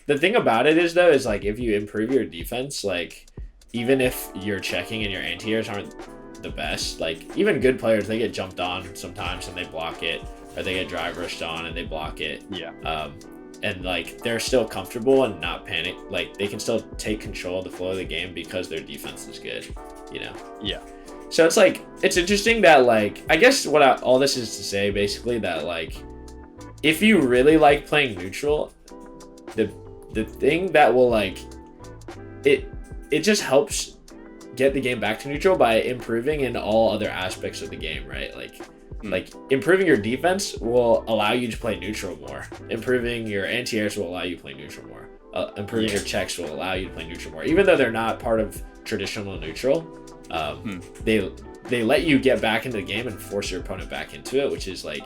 the thing about it is though is like if you improve your defense, like even if your checking and your anti-airs aren't the best, like even good players, they get jumped on sometimes and they block it, or they get drive rushed on and they block it. Yeah. And like they're still comfortable and not panic. Like they can still take control of the flow of the game because their defense is good, you know? Yeah. So it's like, it's interesting that like, I guess all this is to say basically that like, if you really like playing neutral, the thing that will like, it just helps get the game back to neutral by improving in all other aspects of the game, right? Like improving your defense will allow you to play neutral more. Improving your anti-airs will allow you to play neutral more. Improving your checks will allow you to play neutral more. Even though they're not part of traditional neutral, they let you get back into the game and force your opponent back into it, which is like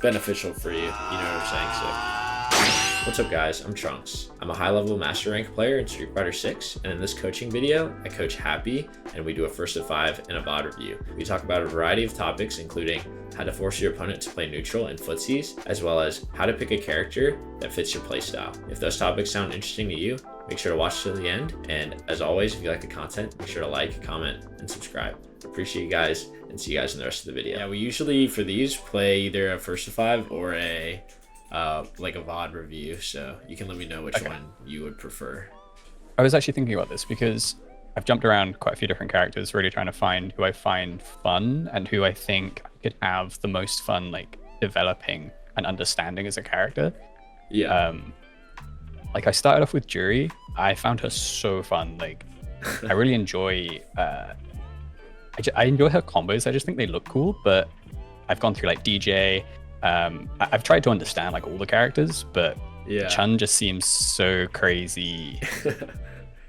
beneficial for you. You know what I'm saying? So, what's up guys? I'm Trunks. I'm a high-level Master Rank player in Street Fighter 6, and in this coaching video, I coach Happy, and we do a first to 5 and a VOD review. We talk about a variety of topics, including how to force your opponent to play neutral in footsies, as well as how to pick a character that fits your playstyle. If those topics sound interesting to you, make sure to watch till the end, and as always, if you like the content, make sure to like, comment, and subscribe. Appreciate you guys, and see you guys in the rest of the video. Yeah, we usually, for these, play either a first to 5 or a like a VOD review, so you can let me know which one you would prefer. I was actually thinking about this because I've jumped around quite a few different characters, really trying to find who I find fun and who I think I could have the most fun like developing and understanding as a character. Yeah. Like I started off with Jury. I found her so fun. Like I really enjoy I enjoy her combos. I just think they look cool, but I've gone through like DJ. I've tried to understand like all the characters, but yeah, Chun just seems so crazy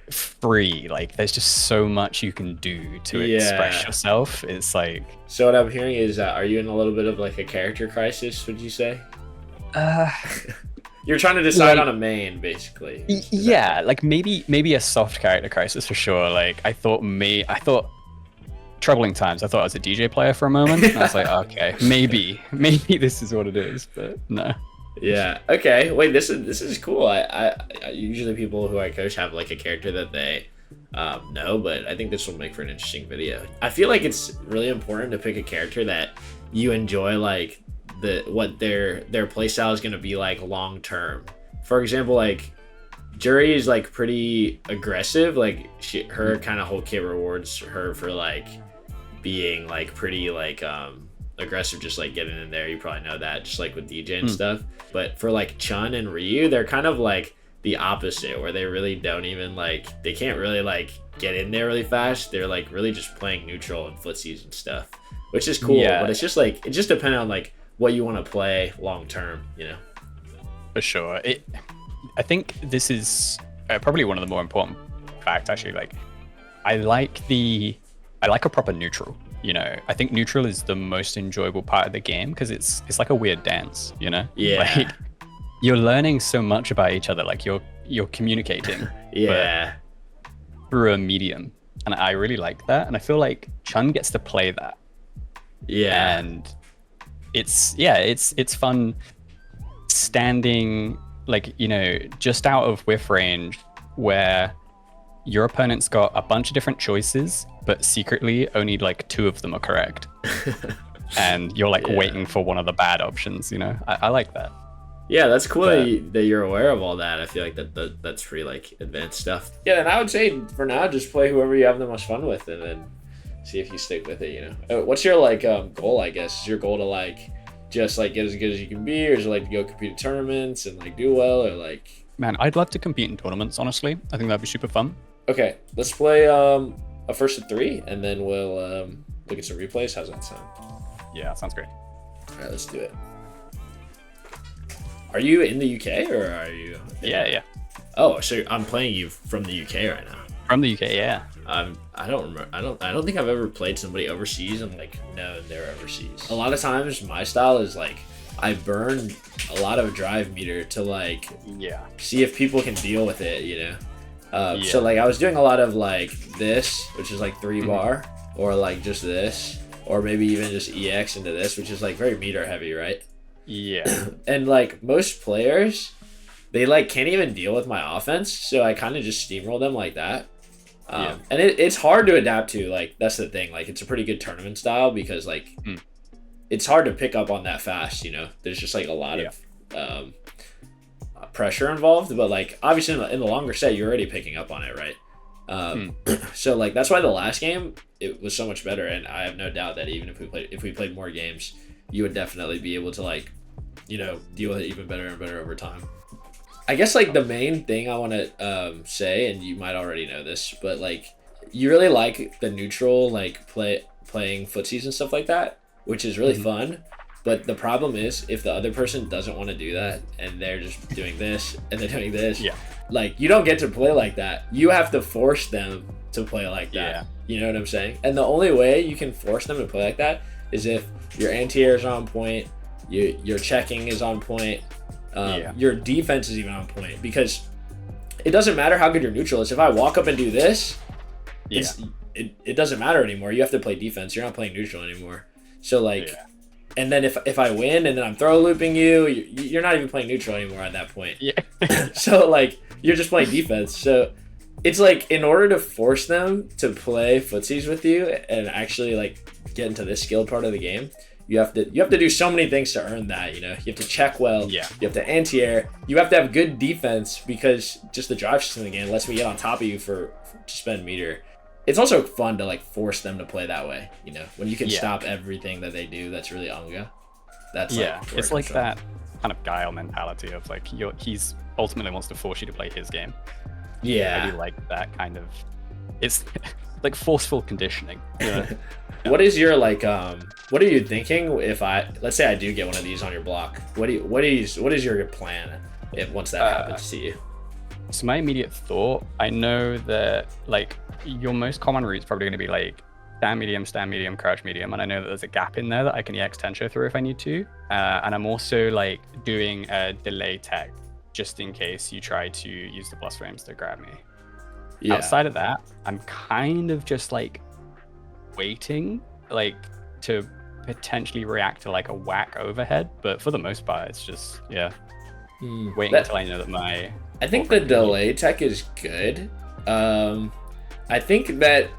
free. Like there's just so much you can do to express yourself. It's like, so what I'm hearing is are you in a little bit of like a character crisis, would you say? You're trying to decide on a main, basically. Yeah, like maybe a soft character crisis for sure. Like I thought Troubling Times, I thought I was a DJ player for a moment. And I was like, okay, maybe this is what it is, but no. Yeah. Okay. Wait, this is cool. I usually people who I coach have like a character that they know, but I think this will make for an interesting video. I feel like it's really important to pick a character that you enjoy, like what their playstyle is going to be like long term. For example, like Jury is like pretty aggressive. Like her kind of whole kit rewards her for like being like pretty like aggressive, just like getting in there. You probably know that, just like with DJ and stuff. But for like Chun and Ryu, they're kind of like the opposite, where they really don't even like, they can't really like get in there really fast. They're like really just playing neutral and footsies and stuff, which is cool. But it's just like, it just depends on like what you want to play long term, you know? For sure. I think this is probably one of the more important facts, actually. Like I like a proper neutral, you know. I think neutral is the most enjoyable part of the game because it's like a weird dance, you know. Like you're learning so much about each other, like you're communicating but through a medium, and I really like that, and I feel like Chun gets to play that. And it's fun standing like, you know, just out of whiff range where your opponent's got a bunch of different choices, but secretly only like 2 of them are correct. And you're like waiting for one of the bad options, you know? I like that. Yeah, that's cool that you're aware of all that. I feel like that's pretty like advanced stuff. Yeah, and I would say for now, just play whoever you have the most fun with and then see if you stick with it, you know? What's your like goal, I guess? Is your goal to like just like get as good as you can be, or is it like to go compete in tournaments and like do well, or like... Man, I'd love to compete in tournaments, honestly. I think that'd be super fun. Okay, let's play a first to 3, and then we'll look at some replays. How's that sound? Yeah, sounds great. All right, let's do it. Are you in the UK or are you? Yeah. Oh, so I'm playing you from the UK right now. From the UK, yeah. I don't remember. I don't think I've ever played somebody overseas and like known they're overseas. A lot of times, my style is like I burn a lot of drive meter to like see if people can deal with it, you know. So like I was doing a lot of like this, which is like 3 bar, or like just this, or maybe even just EX into this, which is like very meter heavy, right? Yeah. And like most players, they like can't even deal with my offense, so I kind of just steamroll them like that. Yeah. And it's hard to adapt to. Like that's the thing. Like it's a pretty good tournament style because like it's hard to pick up on that fast. You know, there's just like a lot of pressure involved. But like obviously in the longer set, you're already picking up on it, right? So like that's why the last game it was so much better, and I have no doubt that even if we played more games, you would definitely be able to like, you know, deal with it even better and better over time. I guess like the main thing I want to say, and you might already know this, but like you really like the neutral like playing footsies and stuff like that, which is really fun. But the problem is if the other person doesn't want to do that and they're just doing this and they're doing this, like you don't get to play like that. You have to force them to play like that. Yeah. You know what I'm saying? And the only way you can force them to play like that is if your anti-air is on point, your checking is on point, your defense is even on point, because it doesn't matter how good your neutral is. If I walk up and do this, it doesn't matter anymore. You have to play defense. You're not playing neutral anymore. So like, and then if I win and then I'm throw looping you're not even playing neutral anymore at that point. So like you're just playing defense. So it's like in order to force them to play footsies with you and actually like get into this skilled part of the game, you have to do so many things to earn that. You know, you have to check well. You have to anti-air. You have to have good defense because just the drive system in the game lets me get on top of you to spend meter. It's also fun to like force them to play that way. You know, when you can stop everything that they do that's really Unga. That's it's like that kind of guile mentality of like he's ultimately wants to force you to play his game. I do like that kind of. It's like forceful conditioning. What is your like what are you thinking if let's say I do get one of these on your block? What is your plan if once that happens to you? So my immediate thought, I know that like your most common route is probably going to be like stand medium, crouch medium, and I know that there's a gap in there that I can EX Tensho through if I need to. And I'm also like doing a delay tech just in case you try to use the plus frames to grab me. Outside of that, I'm kind of just like waiting like to potentially react to like a whack overhead, but for the most part it's just waiting until I know that I think the delay tech is good. I think that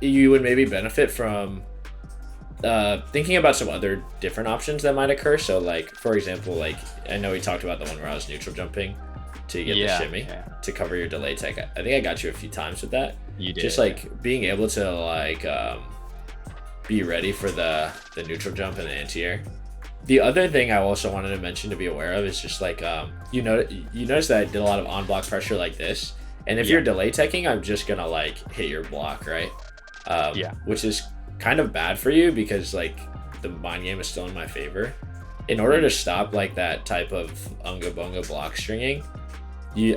you would maybe benefit from thinking about some other different options that might occur. So like for example, like I know we talked about the one where I was neutral jumping to get the shimmy to cover your delay tech. I think I got you a few times with that. You did. Just like being able to like be ready for the neutral jump and the anti-air. The other thing I also wanted to mention to be aware of is just like you notice that I did a lot of on block pressure like this, and if you're delay teching, I'm just gonna like hit your block, right? Which is kind of bad for you because like the mind game is still in my favor. In order to stop like that type of unga bunga block stringing,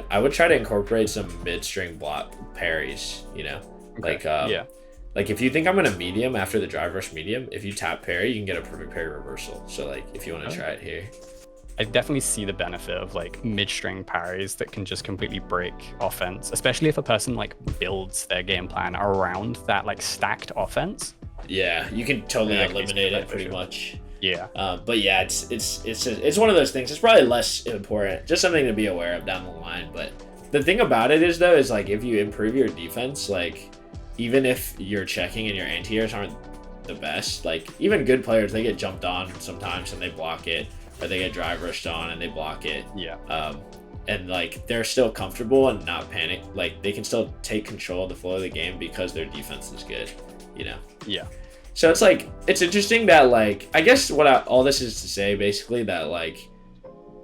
I would try to incorporate some mid-string block parries, you know? Like if you think I'm gonna medium after the drive rush medium, if you tap parry, you can get a perfect parry reversal. So like if you want to try it here. I definitely see the benefit of like mid-string parries that can just completely break offense, especially if a person like builds their game plan around that like stacked offense. Yeah, you can totally eliminate it pretty much. Yeah. But yeah, it's one of those things. It's probably less important, just something to be aware of down the line. But the thing about it is though, is like if you improve your defense, like even if your checking and your anti-airs aren't the best, like even good players, they get jumped on sometimes and they block it, or they get drive rushed on and they block it. And like they're still comfortable and not panic. Like they can still take control of the flow of the game because their defense is good, you know? So it's like, it's interesting that like, I guess all this is to say basically that like,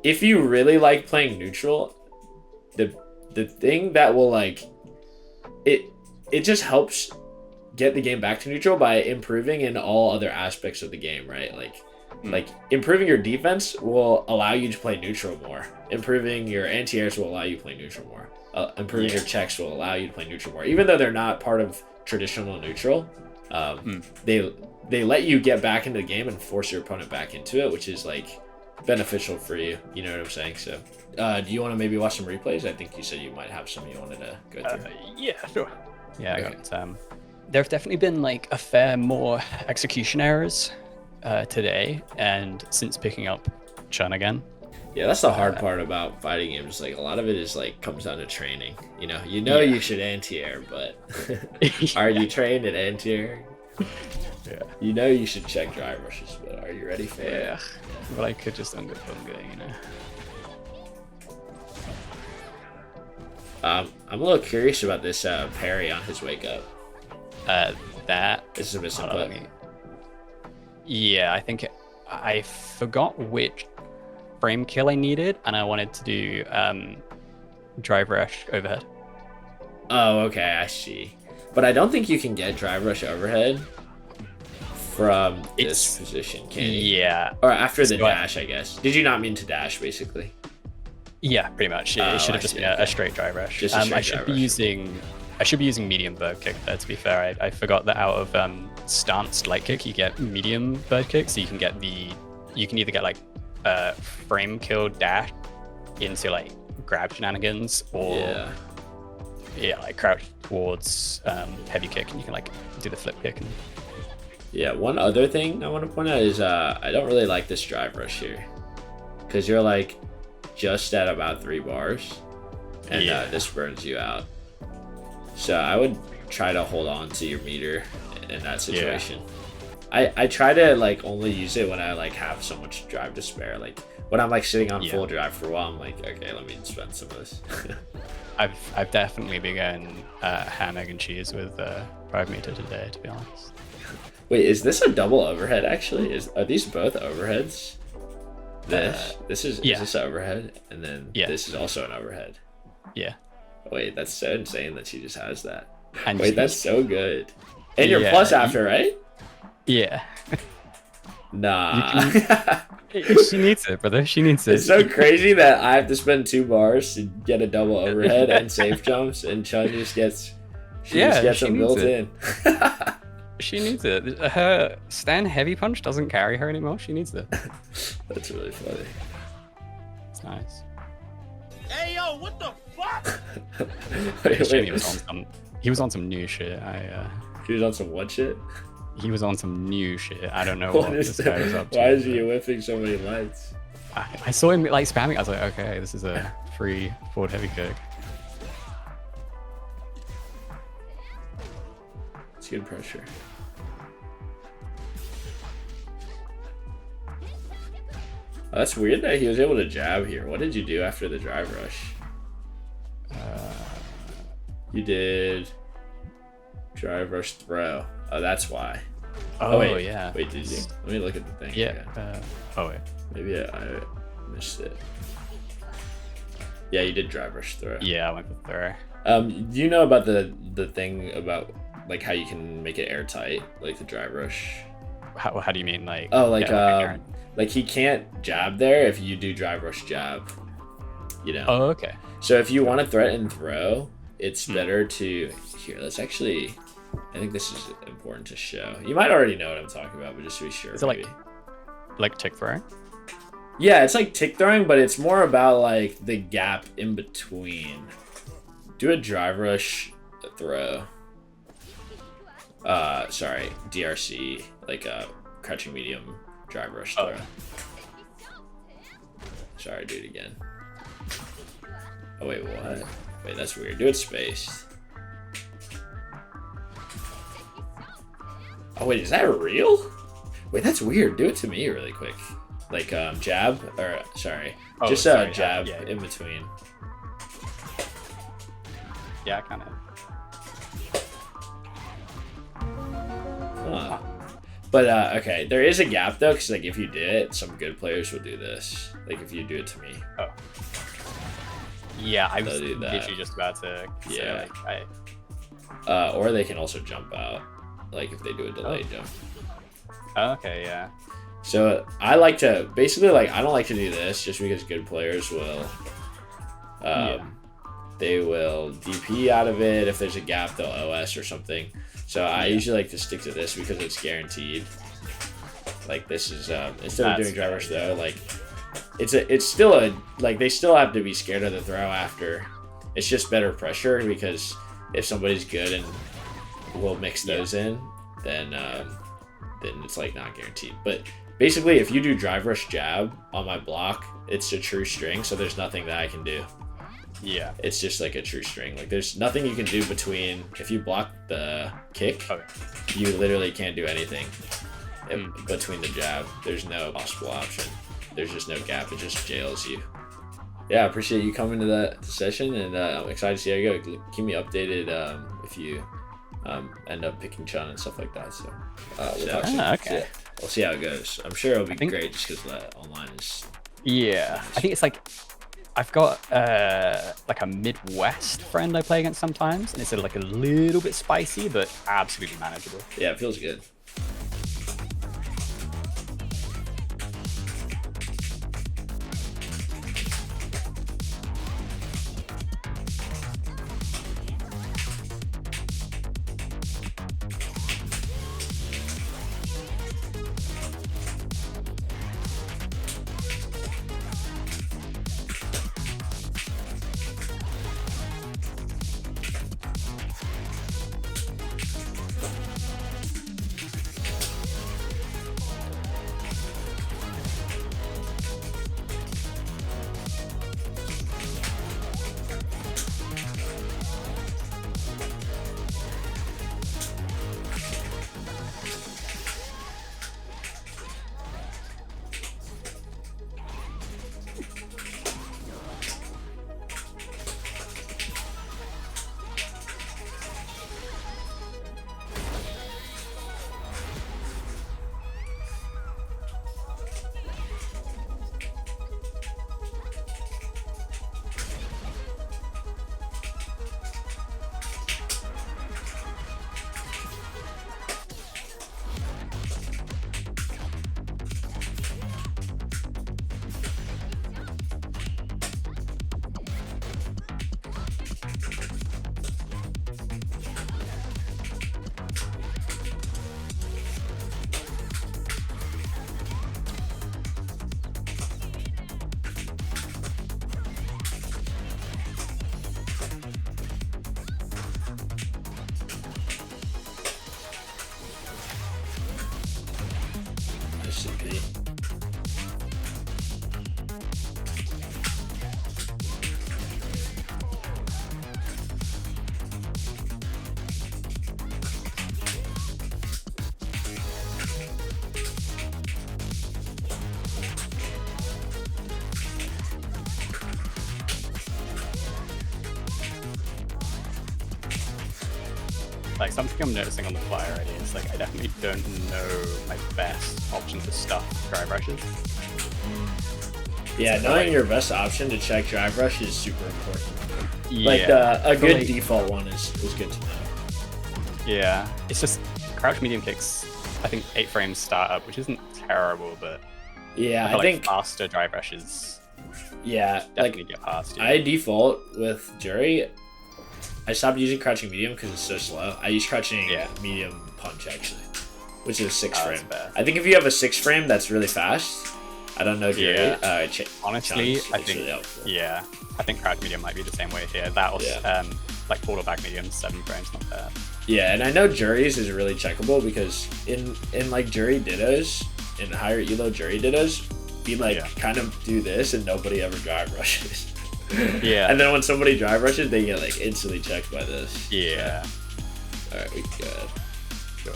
if you really like playing neutral, the thing that will like, it just helps get the game back to neutral by improving in all other aspects of the game, right? Like improving your defense will allow you to play neutral more. Improving your anti-airs will allow you to play neutral more. Improving your checks will allow you to play neutral more. Even though they're not part of traditional neutral, they let you get back into the game and force your opponent back into it, which is like beneficial for you. You know what I'm saying? So do you want to maybe watch some replays? I think you said you might have some you wanted to go through. Yeah, sure. Yeah, okay. I got there have definitely been like a fair more execution errors today and since picking up Chun again. Yeah, that's the hard part about fighting games. Like a lot of it is like comes down to training. You Yeah. should anti-air, but are you trained in anti-air? Yeah. You should check drive rushes, but are you ready for it? Yeah. But I could just unga bunga. I'm a little curious about this parry on his wake up. That. This is a Hold on, misinput. let me- Yeah, I think I forgot which frame kill I needed, and I wanted to do drive rush overhead. Oh, okay, I see. But I don't think you can get drive rush overhead from this It's- position, can you? Yeah, Or after the So I- dash, I guess. Did you not mean to dash, basically? yeah, pretty much. Oh, It should I have just see, been okay. a straight drive rush. Just a straight I should drive be rush. using medium bird kick there. To be fair, I forgot that out of stanced light kick you get medium bird kick, so you can either get like frame kill dash into like grab shenanigans, or Yeah. like crouch towards heavy kick, and you can like do the flip kick. And Yeah, one other thing I want to point out is I don't really like this drive rush here. Because you're like just at about 3 bars. And Yeah. this burns you out. So I would try to hold on to your meter in that situation. I try to like only use it when I like have so much drive to spare. Like when I'm like sitting on Yeah. full drive for a while, I'm like, okay, let me spend some of this. I've definitely been going ham, egg, and cheese with drive meter today, to be honest. Wait, is this a double overhead actually? Are these both overheads? This is yeah. this overhead? And then Yeah. this is also an overhead. Yeah. Wait, that's so insane that she just has that. And Wait, that's so good. And you're Yeah, plus after, right? yeah. Nah. She needs it, brother. She needs it. It's so crazy that I have to spend 2 bars to get a double overhead and safe jumps, and Chun just gets she just gets she them needs built it. in. She needs it. Her stand heavy punch doesn't carry her anymore. She needs it. That's really funny. It's nice. Hey yo, what the fuck? Wait, Jimmy wait. he was on some new shit. He was on some what shit? He was on some new shit. I don't know What what is this guy was up that? to. Why is he whipping so many lights? I saw him like spamming. I was like, okay, this is a free forward heavy kick. It's good pressure. Oh, that's weird that he was able to jab here. What did you do after the drive rush? You did drive rush throw. Oh, that's why. Oh, wait, yeah. Wait, did you? Let me look at the thing. Yeah. again. Oh wait. Maybe I missed it. Yeah, you did drive rush throw. Yeah, I went for throw. Do you know about the thing about like how you can make it airtight, like the drive rush? How do you mean like? Oh, like yeah, like he can't jab there if you do drive rush jab. Oh, okay. So if you want to threaten throw, it's better to here. Let's actually. I think this is important to show. You might already know what I'm talking about, but just to be sure. Is it maybe. like tick throw? Yeah, it's like tick throwing, but it's more about like the gap in between. Do a drive rush throw. Sorry, DRC, like a crouching medium drive rush throw. Sorry, do it again. Oh wait, what? Wait, that's weird. Do it spaced. Oh wait, is that real? Wait, that's weird. Do it to me really quick. Like jab or sorry, Oh, just sorry, jab yeah. in between. Yeah, kind of. Huh. But okay, there is a gap though, because like if you did it, some good players will do this. Like if you do it to me. Oh. Yeah, I was They'll do that. literally just about to say, Yeah. like, I, Or they can also jump out, like if they do a delayed jump. okay, yeah. So I like to basically like I don't like to do this just because good players will, they will DP out of it. If there's a gap, they'll OS or something. So I usually like to stick to this because it's guaranteed. Like this is instead of That's doing drive rush fair. though, like it's still a like they still have to be scared of the throw after. It's just better pressure because if somebody's good and will mix those in, then it's like not guaranteed. But basically if you do drive rush jab on my block, it's a true string, so there's nothing that I can do. Yeah. It's just like a true string. Like there's nothing you can do between, if you block the kick, Okay. you literally can't do anything between the jab. There's no possible option. There's just no gap. It just jails you. Yeah, I appreciate you coming to that session, and I'm excited to see how you go. Keep me updated if you end up picking Chun and stuff like that. So we'll talk soon. Okay. Yeah, we'll see how it goes. I'm sure it'll be think- great just because the online is. Yeah, I think it's like I've got like a Midwest friend I play against sometimes, and it's like a little bit spicy, but absolutely manageable. Yeah, it feels good. SCP. Like something I'm noticing on the fly already is like I definitely don't know my best option for stuff drive rushes. Yeah, So, knowing like- your best option to check drive rush is super important. Yeah, Like a so, good like, default one is good to know. Yeah, it's just crouch medium kicks. I think 8 frames startup, which isn't terrible, but Yeah, I feel I like think faster drive rushes yeah, definitely like get past you. I default with Jury. I stopped using crouching medium because it's so slow. I use crouching Yeah. medium punch actually, which is 6 Oh, frame. that's fair. I think if you have a 6 frame that's really fast, I don't know Jury. Yeah. Chunks, Honestly, I it's think really helpful. yeah, I think crouch medium might be the same way here. That or Yeah. like portal back medium 7 frames, not bad. Yeah, and I know Jury's is really checkable because in like Jury dittos, in higher elo Jury dittos, we like Yeah. kind of do this and nobody ever drive rushes. Yeah. And then when somebody drive rushes, they get like instantly checked by this. Yeah. Alright, we good. Sure.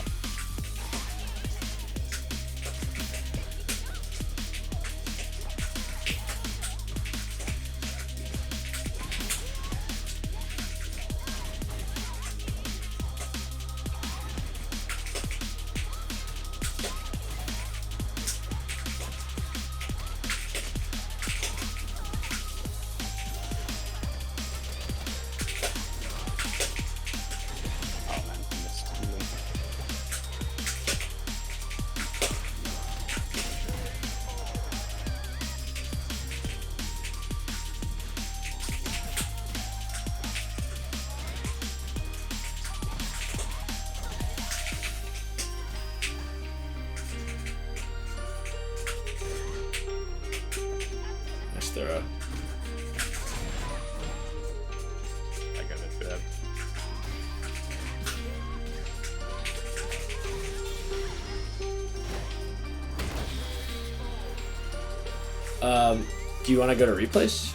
Oh man, I missed the link. Nice throw. I got it bad. Do you want to go to replays?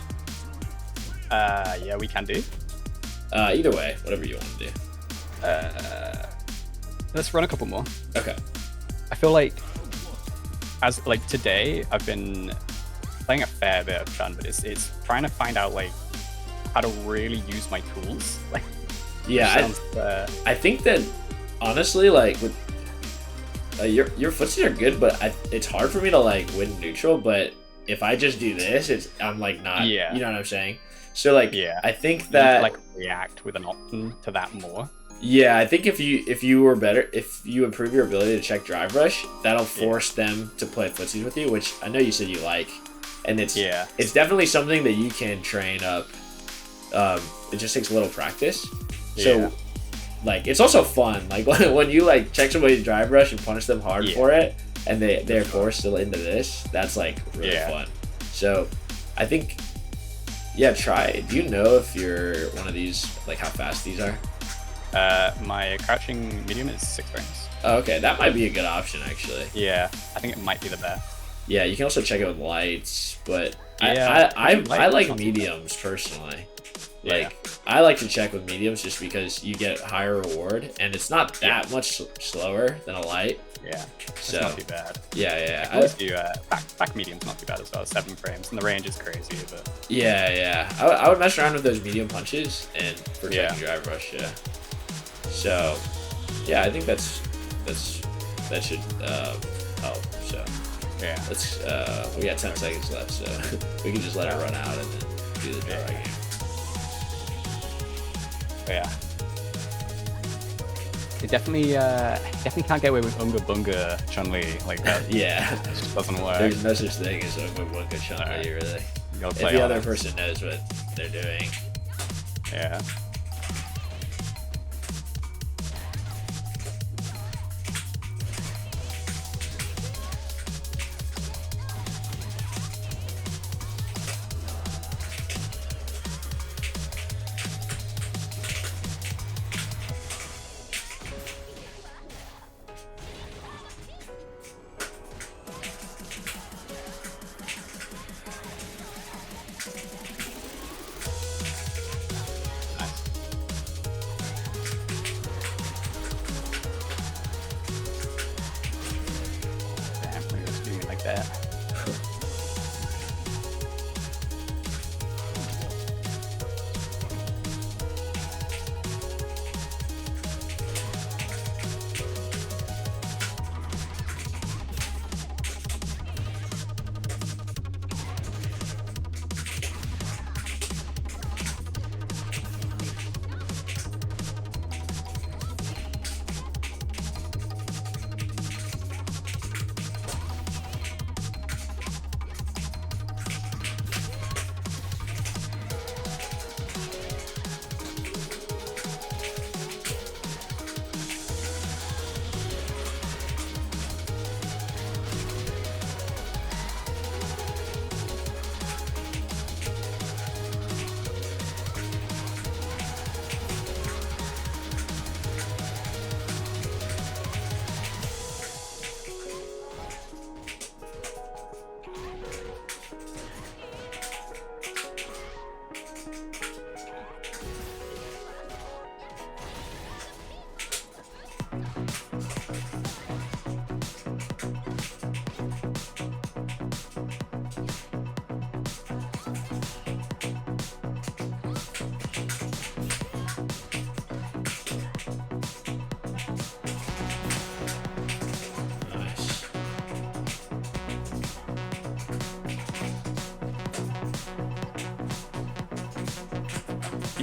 Yeah, we can do. Either way, whatever you want to do. Let's run a couple more. Okay. I feel like today I've been playing a fair bit of Chun, but it's trying to find out like how to really use my tools. Like, yeah, I think that honestly, like with your footsies are good, but it's hard for me to like win neutral. But if I just do this, I'm like not. Yeah. You know what I'm saying? So like, yeah, I think you need that to, like react with an option to that more. Yeah, I think if you were better, if you improve your ability to check drive rush, that'll force them to play footsies with you, which I know you said you like, and it's definitely something that you can train up. It just takes a little practice. So, like, it's also fun. Like when you like check somebody's drive rush and punish them hard for it, and they're forced to into this, that's like really fun. So, I think, try it. Do you know if you're one of these, like how fast these are? My crouching medium is 6 frames. Oh, okay, that might be a good option actually. Yeah, I think it might be the best. Yeah, you can also check it with lights, but I like mediums personally. Like I like to check with mediums just because you get higher reward, and it's not that much slower than a light. Yeah, it's so not too bad. Yeah. I always do back medium's not too bad as well. 7 frames, and the range is crazy, but I would mess around with those medium punches and for checking drive rush. Yeah. So, yeah, I think that should help. So, let's we got 10 seconds left, so we can just let it run out and then do the draw game. Yeah. It definitely can't get away with Unga Bunga Chun-Li like that. Yeah, it just doesn't work. There's no such thing as Unga Bunga Chun-Li, really. If the other person knows what they're doing. Yeah. That.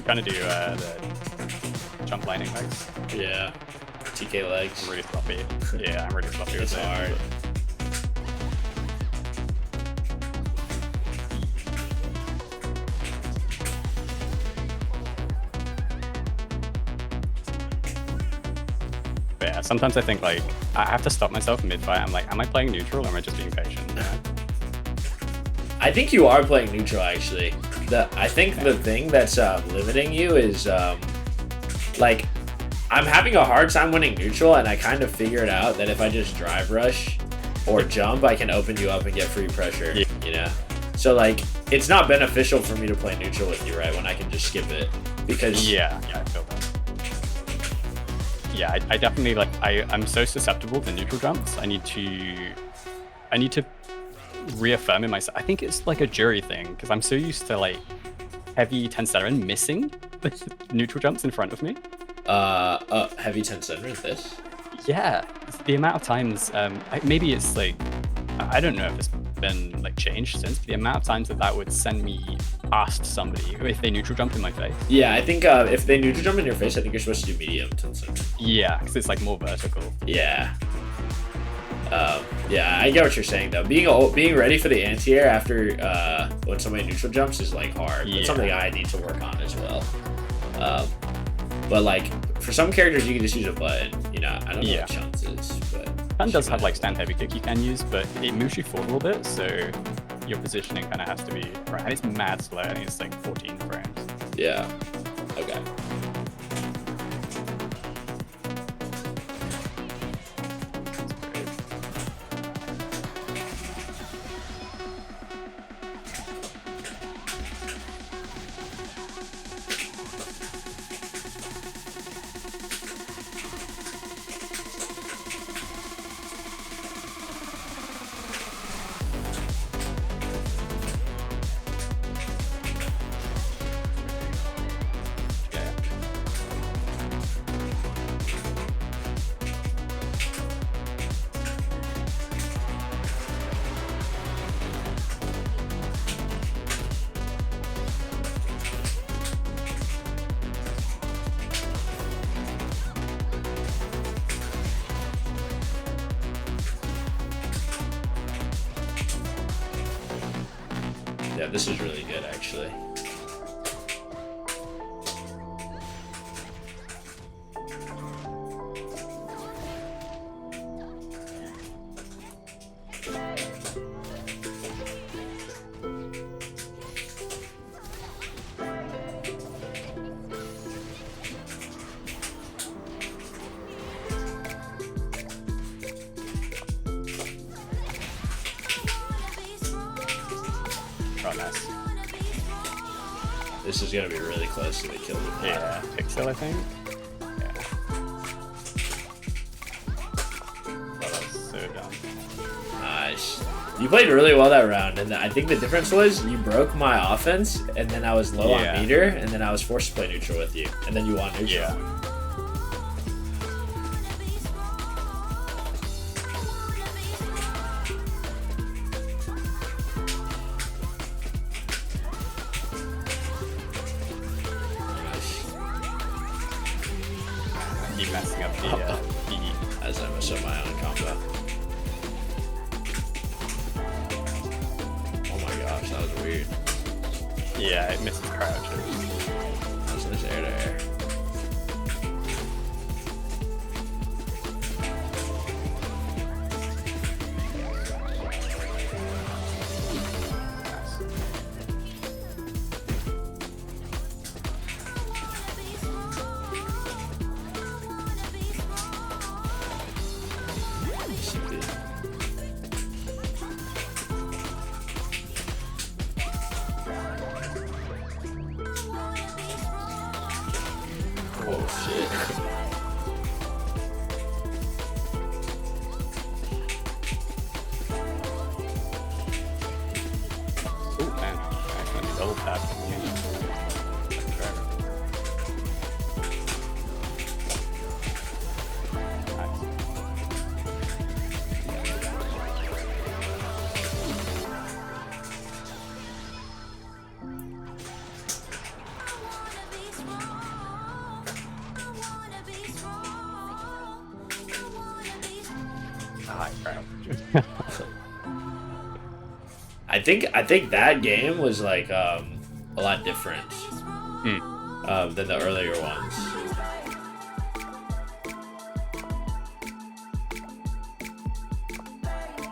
Trying to do the jump lightning legs. Yeah. TK legs. I'm really floppy. Yeah, I'm really floppy with it. It's hard. But yeah, sometimes I think like I have to stop myself mid-fight. I'm like, am I playing neutral or am I just being patient? I think you are playing neutral actually. I think the thing that's limiting you is like I'm having a hard time winning neutral, and I kind of figured out that if I just drive rush or jump, I can open you up and get free pressure. You know. So like, it's not beneficial for me to play neutral with you, right? When I can just skip it, because Yeah, I feel that. Yeah, I definitely like. I'm so susceptible to neutral jumps. I need to reaffirm in myself. I think it's like a jury thing because I'm so used to like heavy Tenserin missing the neutral jumps in front of me. heavy Tenserin with this. Yeah, it's the amount of times. Maybe it's like I don't know if it's been like changed since. But the amount of times that would send me past somebody if they neutral jump in my face. Yeah, I think if they neutral jump in your face, I think you're supposed to do medium Tenserin. Yeah, because it's like more vertical. Yeah. Yeah, I get what you're saying though. Being ready for the anti-air after when somebody neutral jumps is like hard. Yeah. That's something I need to work on as well. But like for some characters, you can just use a button. You know, I don't know what Chance is, but Stun does have like stand heavy kick you can use, but it moves you forward a little bit, so your positioning kind of has to be right. And it's mad slow. I think it's like 14 frames. yeah. Okay. Yeah. Yeah, this is really good actually. Oh, nice. This is gonna be really close to the kill. Yeah, Pixel, I think. Yeah. Oh, that's so dumb. Nice. You played really well that round, and I think the difference was you broke my offense, and then I was low Yeah. on meter, and then I was forced to play neutral with you, and then you won neutral. Yeah. Nice. Keep messing up the As I mess up my own combo. Oh my gosh, that was weird. yeah, it misses crouches. That was nice air to air. Oh shit. Oh man, I accidentally double tapped. I think that game was like a lot different than the earlier ones.